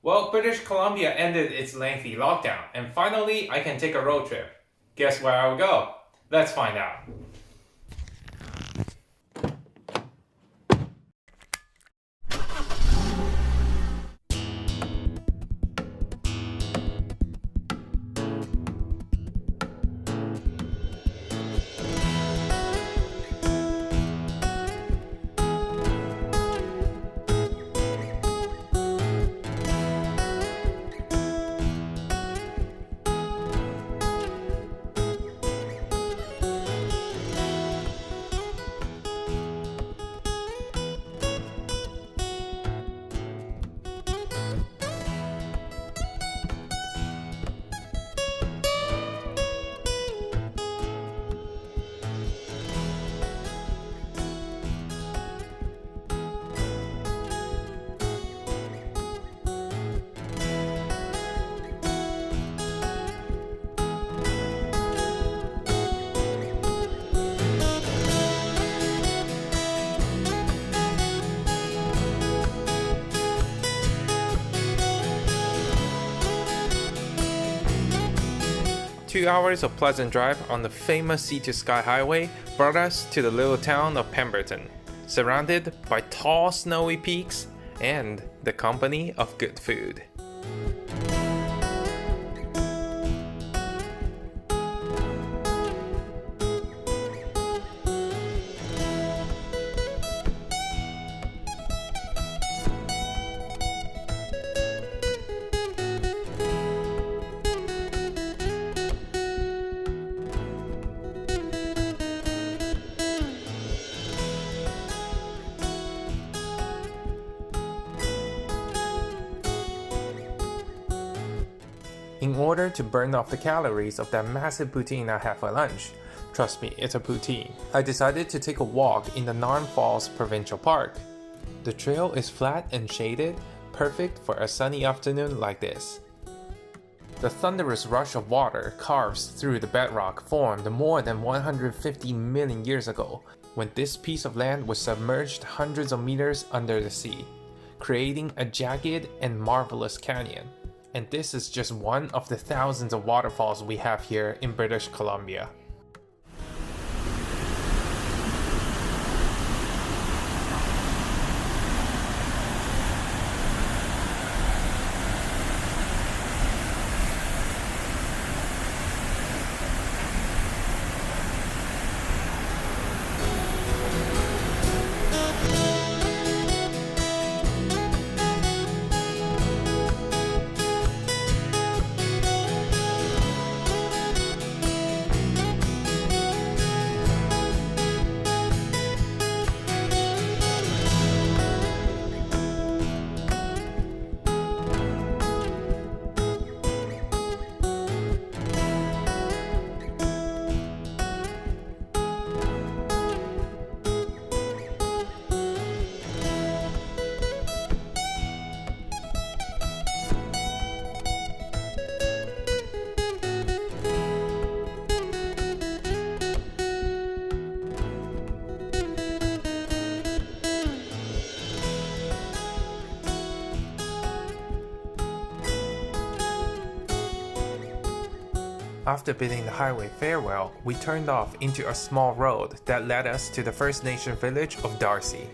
Well, British Columbia ended its lengthy lockdown, and finally I can take a road trip. Guess where I will go? Let's find out. 2 hours of pleasant drive on the famous Sea to Sky Highway brought us to the little town of Pemberton, surrounded by tall snowy peaks and the company of good food. In order to burn off the calories of that massive poutine I had for lunch, trust me, it's a poutine, I decided to take a walk in the Narn Falls Provincial Park. The trail is flat and shaded, perfect for a sunny afternoon like this. The thunderous rush of water carves through the bedrock formed more than 150 million years ago, when this piece of land was submerged hundreds of meters under the sea, creating a jagged and marvelous canyon. And this is just one of the thousands of waterfalls we have here in British Columbia. After bidding the highway farewell, we turned off into a small road that led us to the First Nation village of Darcy.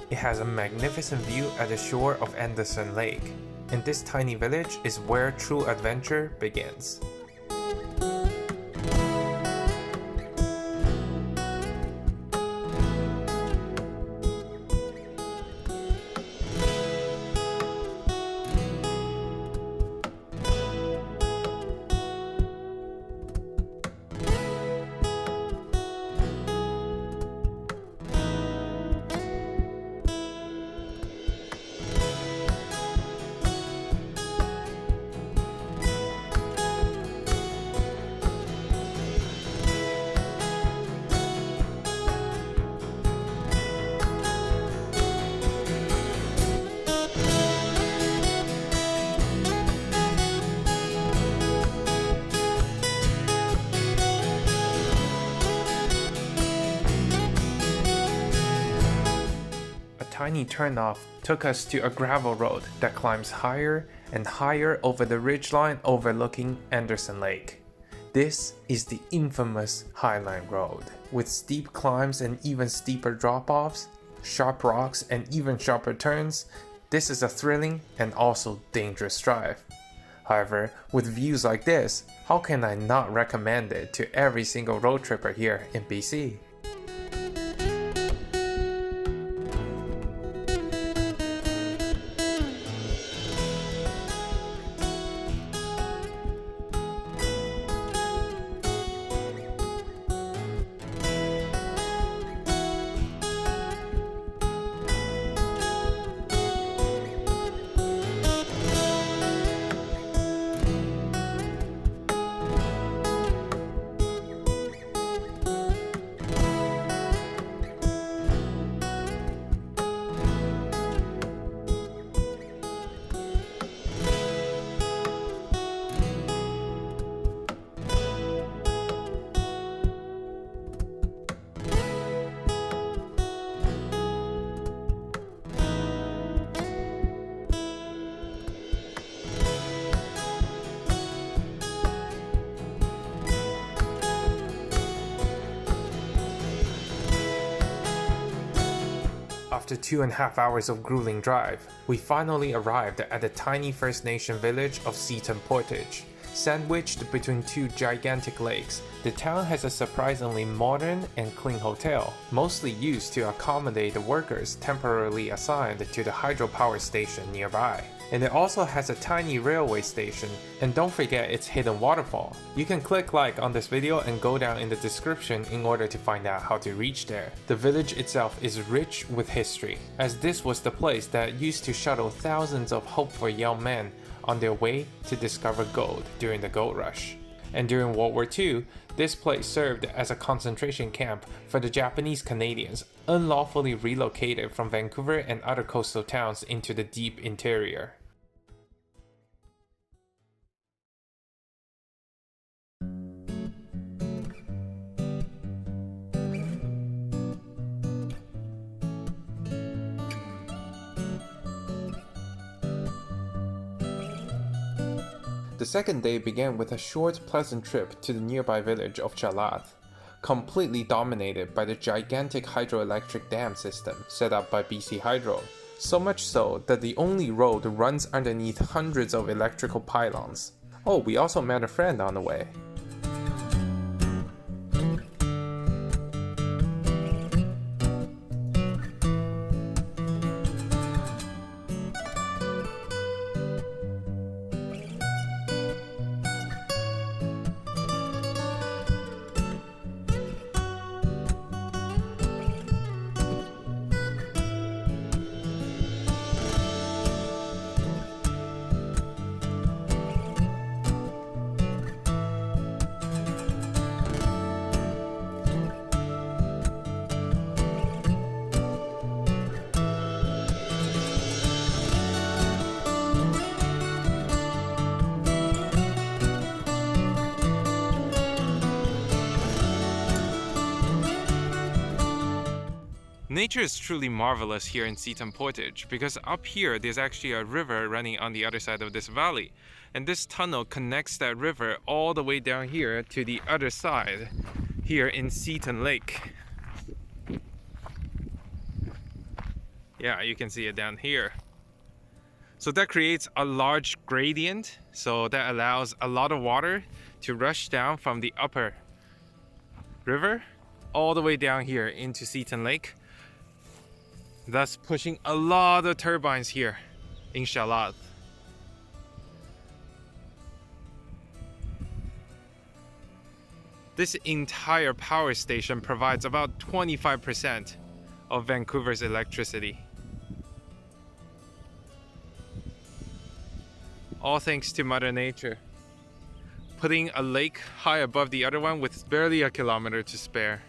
It has a magnificent view at the shore of Anderson Lake, and this tiny village is where true adventure begins. tiny turnoff took us to a gravel road that climbs higher and higher over the ridgeline overlooking Anderson Lake. This is the infamous Highline Road, with steep climbs and even steeper drop-offs, sharp rocks and even sharper turns. This is a thrilling and also dangerous drive. However, with views like this, how can I not recommend it to every single road tripper here in BC? After 2.5 hours of grueling drive, we finally arrived at the tiny First Nation village of Seton Portage. Sandwiched between two gigantic lakes, the town has a surprisingly modern and clean hotel, mostly used to accommodate the workers temporarily assigned to the hydropower station nearby. And it also has a tiny railway station, and don't forget its hidden waterfall. You can click like on this video and go down in the description in order to find out how to reach there. The village itself is rich with history, as this was the place that used to shuttle thousands of hopeful young men on their way to discover gold during the gold rush. And during World War II, this place served as a concentration camp for the Japanese Canadians unlawfully relocated from Vancouver and other coastal towns into the deep interior. The second day began with a short, pleasant trip to the nearby village of Shalalth, completely dominated by the gigantic hydroelectric dam system set up by BC Hydro. So much so that the only road runs underneath hundreds of electrical pylons. Oh, we also met a friend on the way. Nature is truly marvelous here in Seton Portage, because up here there's actually a river running on the other side of this valley, and this tunnel connects that river all the way down here to the other side here in Seton Lake. Yeah, you can see it down here. So that creates a large gradient, so that allows a lot of water to rush down from the upper river all the way down here into Seton Lake, thus pushing a lot of turbines here in Shalalth. This entire power station provides about 25% of Vancouver's electricity. All thanks to Mother Nature, putting a lake high above the other one with barely a kilometer to spare.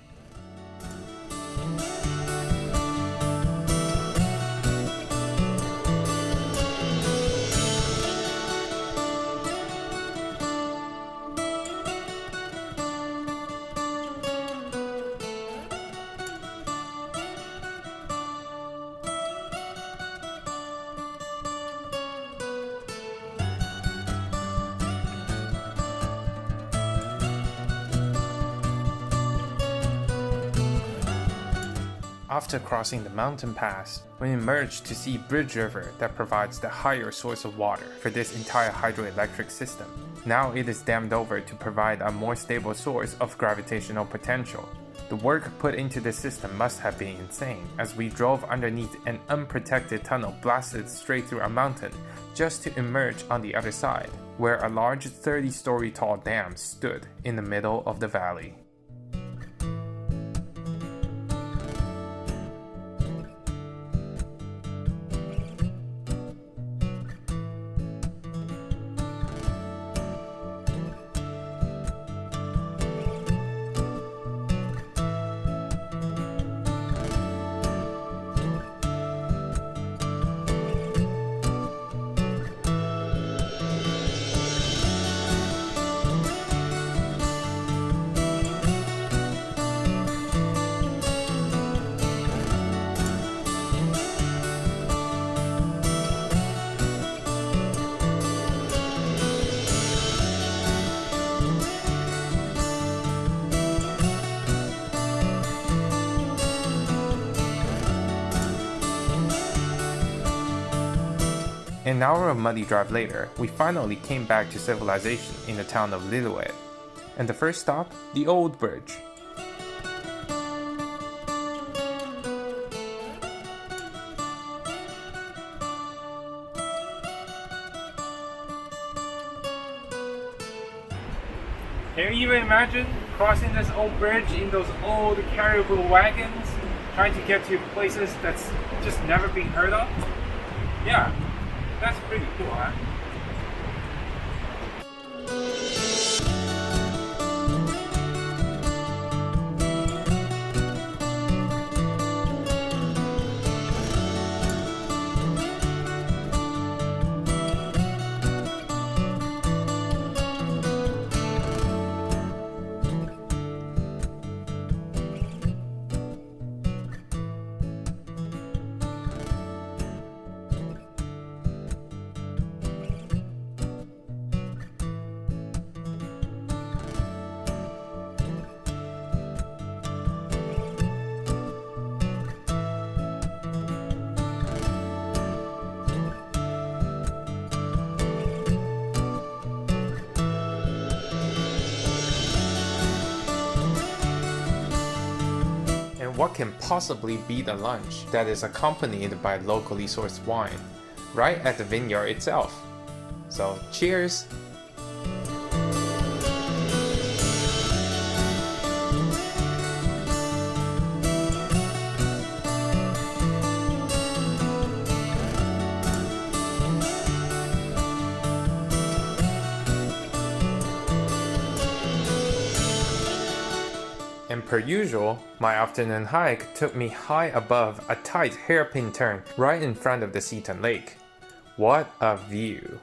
After crossing the mountain pass, we emerged to see Bridge River that provides the higher source of water for this entire hydroelectric system. Now it is dammed over to provide a more stable source of gravitational potential. The work put into this system must have been insane, as we drove underneath an unprotected tunnel blasted straight through a mountain just to emerge on the other side, where a large 30-story tall dam stood in the middle of the valley. An hour of muddy drive later, we finally came back to civilization in the town of Lillooet. And the first stop, the old bridge. Can you even imagine crossing this old bridge in those old caribou wagons, trying to get to places that's just never been heard of? Yeah. That's pretty cool, huh? What can possibly be the lunch that is accompanied by locally sourced wine, right at the vineyard itself? So, cheers! And per usual, my afternoon hike took me high above a tight hairpin turn right in front of the Seton Lake. What a view!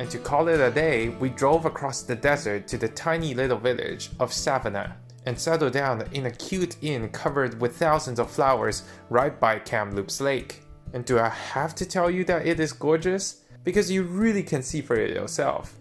To call it a day, we drove across the desert to the tiny little village of Savona and settled down in a cute inn covered with thousands of flowers right by Kamloops Lake. And do I have to tell you that it is gorgeous? Because you really can see for it yourself.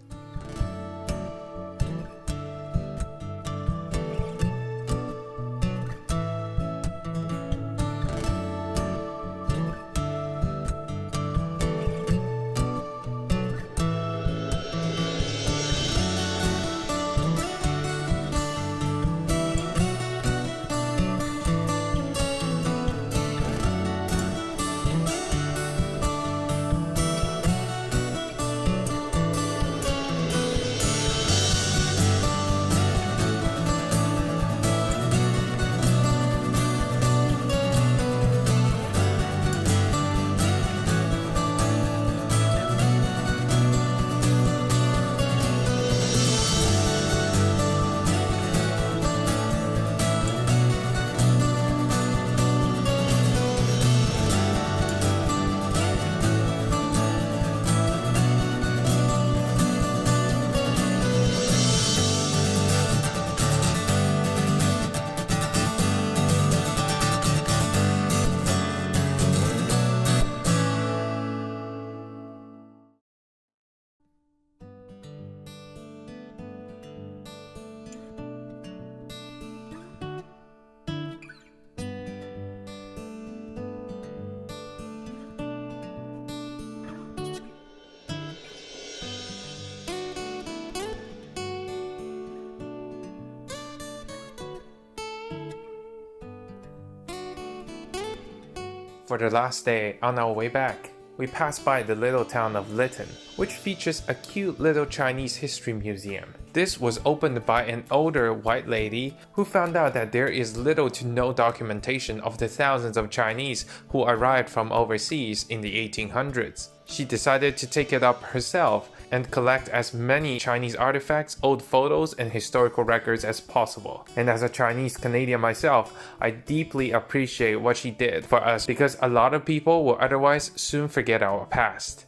For the last day, on our way back, we passed by the little town of Lytton, which features a cute little Chinese history museum. This was opened by an older white lady who found out that there is little to no documentation of the thousands of Chinese who arrived from overseas in the 1800s. She decided to take it up herself and collect as many Chinese artifacts, old photos, and historical records as possible. And as a Chinese Canadian myself, I deeply appreciate what she did for us because a lot of people will otherwise soon forget our past.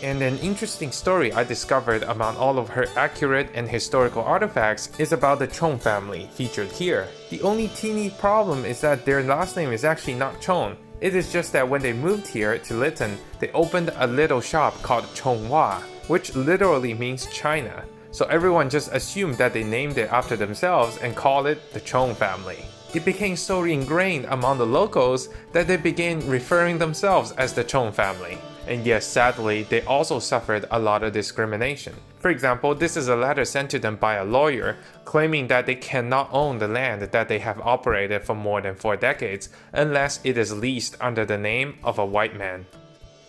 And an interesting story I discovered among all of her accurate and historical artifacts is about the Chong family featured here. The only teeny problem is that their last name is actually not Chong. It is just that when they moved here to Lytton, they opened a little shop called Chonghua, which literally means China. So everyone just assumed that they named it after themselves and called it the Chong family. It became so ingrained among the locals that they began referring themselves as the Chong family. And yes, sadly, they also suffered a lot of discrimination. For example, this is a letter sent to them by a lawyer claiming that they cannot own the land that they have operated for more than 4 decades unless it is leased under the name of a white man.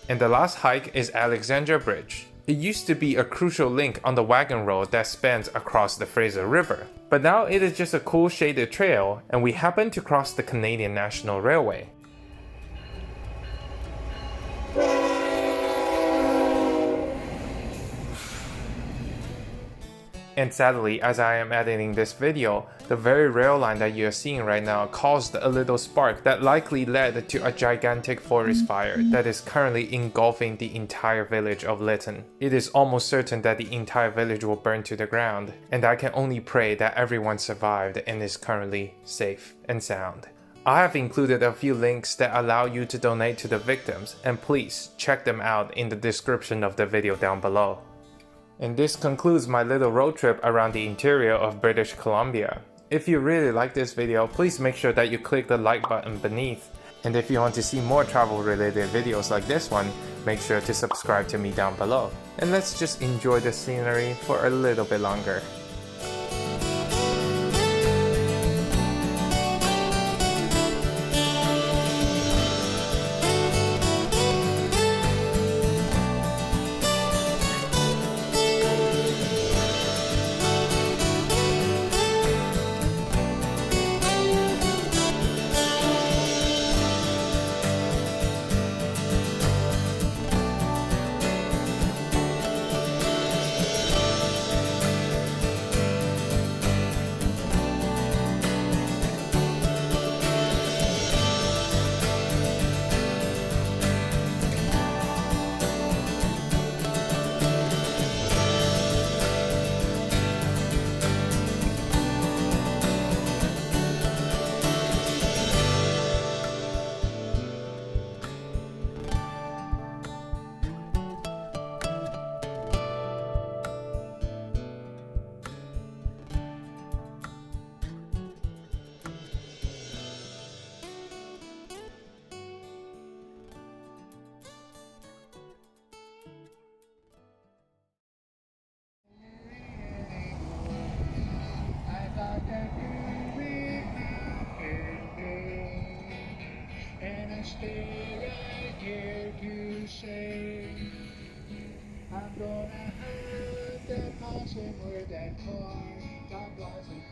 And the last hike is Alexandra Bridge. It used to be a crucial link on the wagon road that spans across the Fraser River. But now it is just a cool shaded trail, and we happen to cross the Canadian National Railway. And sadly, as I am editing this video, the very rail line that you are seeing right now caused a little spark that likely led to a gigantic forest fire that is currently engulfing the entire village of Lytton. It is almost certain that the entire village will burn to the ground, and I can only pray that everyone survived and is currently safe and sound. I have included a few links that allow you to donate to the victims, and please check them out in the description of the video down below. And this concludes my little road trip around the interior of British Columbia. If you really like this video, please make sure that you click the like button beneath. And if you want to see more travel related videos like this one, make sure to subscribe to me down below. And let's just enjoy the scenery for a little bit longer. Stay right here to say I'm gonna have that possum with that corn. God bless him.